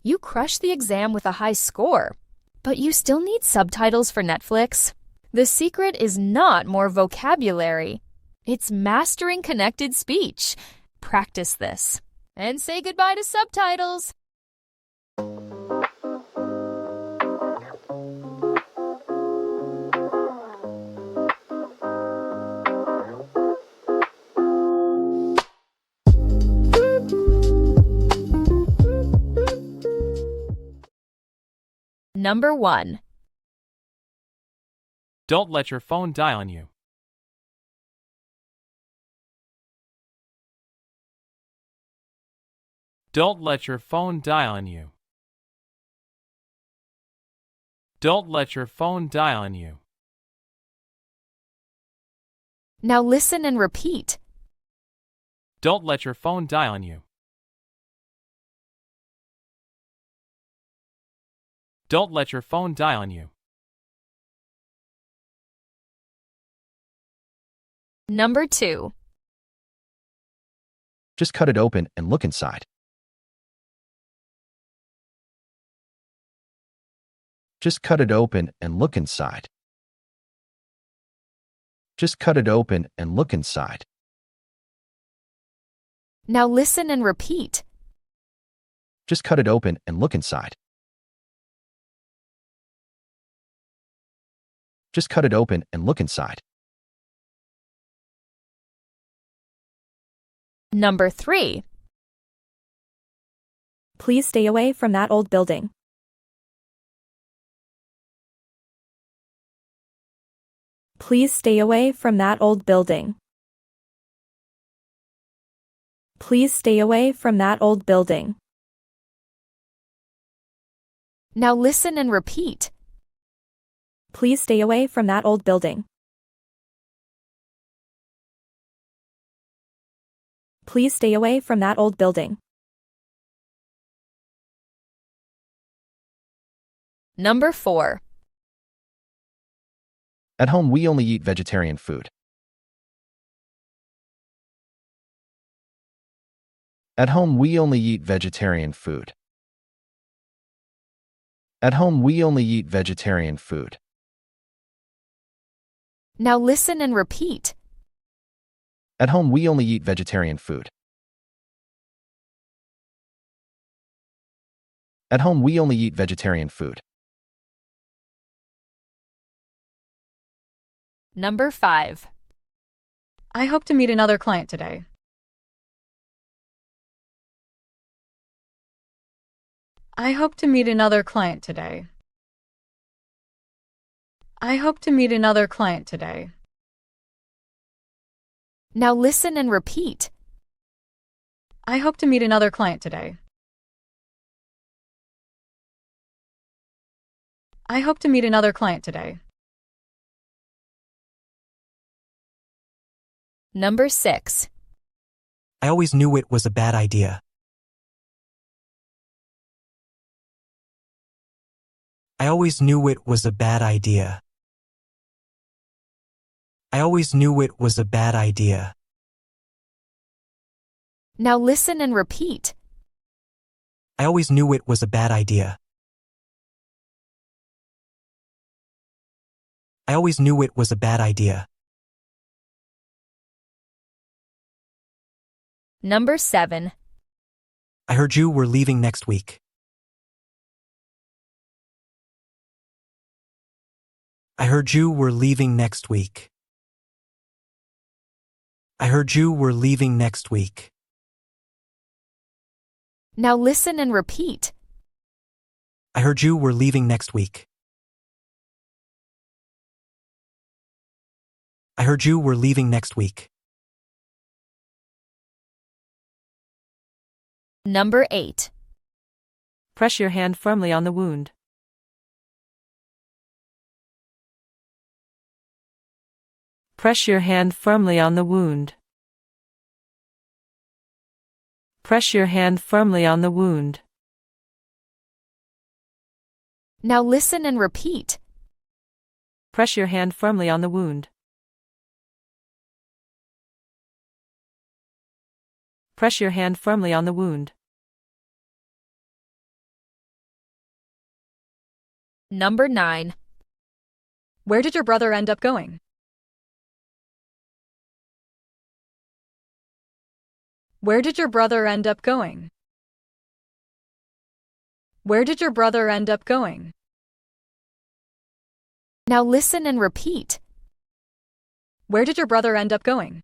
You crushed the exam with a high score, but you still need subtitles for Netflix? The secret is not more vocabulary. It's mastering connected speech. Practice this and say goodbye to subtitles. Number 1. Don't let your phone die on you. Don't let your phone die on you. Don't let your phone die on you. Now listen and repeat. Don't let your phone die on you. Don't let your phone die on you. Number 2. Just cut it open and look inside. Just cut it open and look inside. Just cut it open and look inside. Now listen and repeat. Just cut it open and look inside. Just cut it open and look inside. Number 3. Please stay away from that old building. Please stay away from that old building. Please stay away from that old building. Now listen and repeat. Please stay away from that old building. Please stay away from that old building. Number 4. At home, we only eat vegetarian food. At home, we only eat vegetarian food. At home, we only eat vegetarian food. Now listen and repeat. At home, we only eat vegetarian food. At home, we only eat vegetarian food. Number 5. I hope to meet another client today. I hope to meet another client today. I hope to meet another client today. Now listen and repeat. I hope to meet another client today. I hope to meet another client today. Number 6. I always knew it was a bad idea. I always knew it was a bad idea. I always knew it was a bad idea. Now listen and repeat. I always knew it was a bad idea. I always knew it was a bad idea. Number 7. I heard you were leaving next week. I heard you were leaving next week. I heard you were leaving next week. Now listen and repeat. I heard you were leaving next week. I heard you were leaving next week. Number 8. Press your hand firmly on the wound. Press your hand firmly on the wound. Press your hand firmly on the wound. Now listen and repeat. Press your hand firmly on the wound. Press your hand firmly on the wound. Number 9. Where did your brother end up going? Where did your brother end up going? Where did your brother end up going? Now listen and repeat. Where did your brother end up going?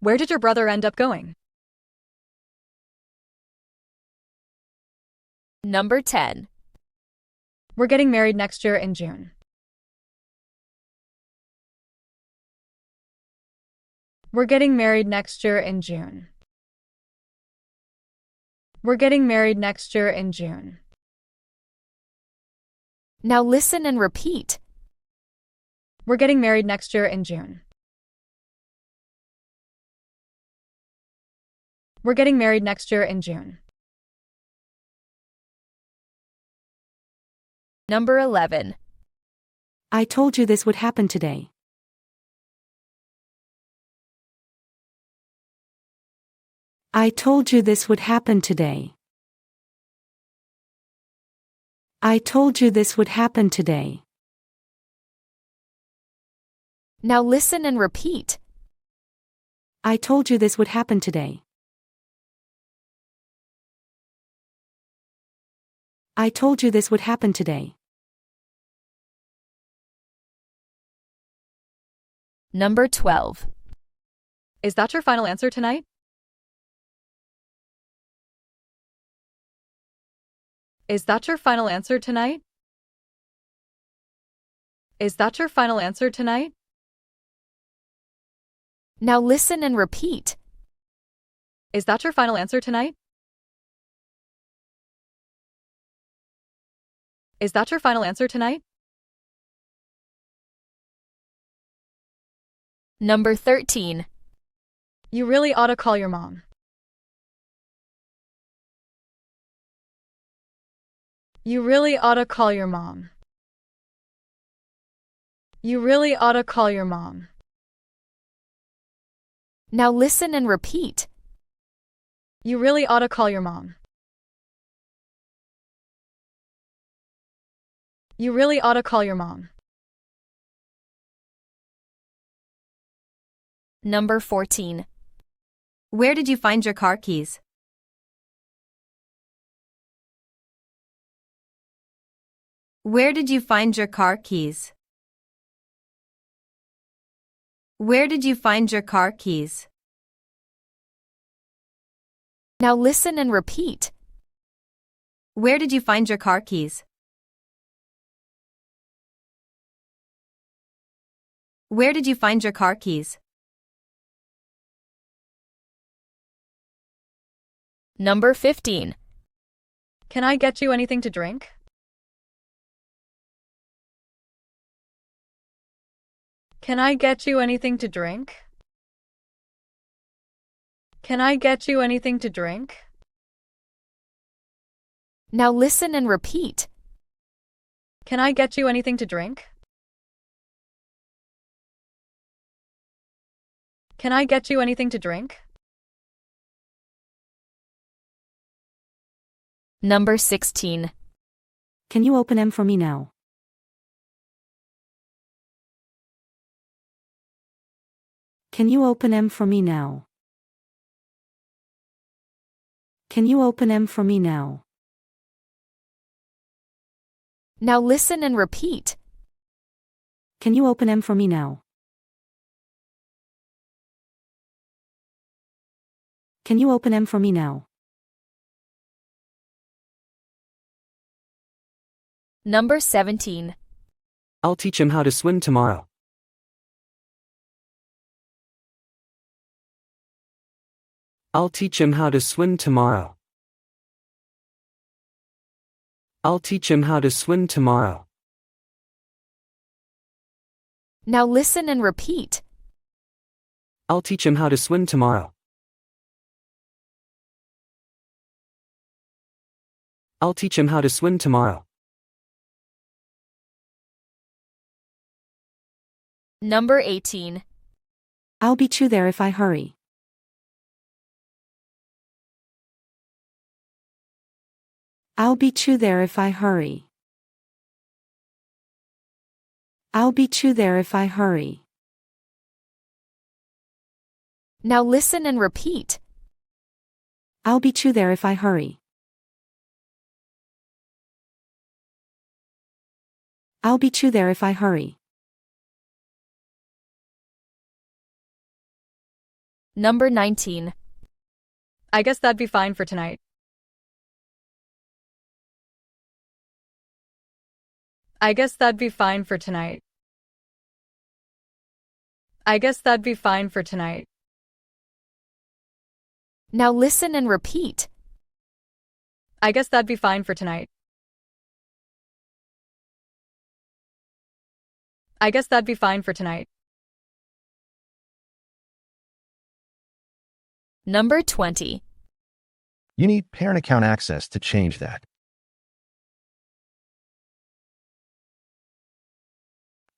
Where did your brother end up going? Number 10. We're getting married next year in June. We're getting married next year in June. We're getting married next year in June. Now listen and repeat. We're getting married next year in June. We're getting married next year in June. Number 11. I told you this would happen today. I told you this would happen today. I told you this would happen today. Now listen and repeat. I told you this would happen today. I told you this would happen today. Number 12. Is that your final answer tonight? Is that your final answer tonight? Is that your final answer tonight? Now listen and repeat. Is that your final answer tonight? Is that your final answer tonight? Number 13. You really ought to call your mom. You really ought to call your mom. You really ought to call your mom. Now listen and repeat. You really ought to call your mom. You really ought to call your mom. Number 14. Where did you find your car keys? Where did you find your car keys? Where did you find your car keys? Now listen and repeat. Where did you find your car keys? Where did you find your car keys? Number 15. Can I get you anything to drink? Can I get you anything to drink? Can I get you anything to drink? Now listen and repeat. Can I get you anything to drink? Can I get you anything to drink? Number 16. Can you open them for me now? Can you open them for me now? Can you open them for me now? Now listen and repeat. Can you open them for me now? Can you open them for me now? Number 17. I'll teach him how to swim tomorrow. I'll teach him how to swim tomorrow. I'll teach him how to swim tomorrow. Now listen and repeat. I'll teach him how to swim tomorrow. I'll teach him how to swim tomorrow. Number 18. I'll beat you there if I hurry. I'll beat you there if I hurry. I'll beat you there if I hurry. Now listen and repeat. I'll beat you there if I hurry. I'll beat you there if I hurry. Number 19. I guess that'd be fine for tonight. I guess that'd be fine for tonight. I guess that'd be fine for tonight. Now listen and repeat. I guess that'd be fine for tonight. I guess that'd be fine for tonight. Number 20. You need parent account access to change that.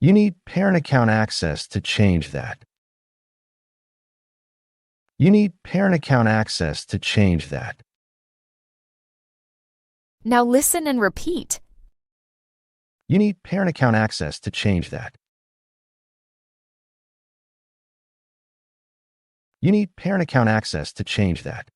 You need parent account access to change that. You need parent account access to change that. Now listen and repeat. You need parent account access to change that. You need parent account access to change that.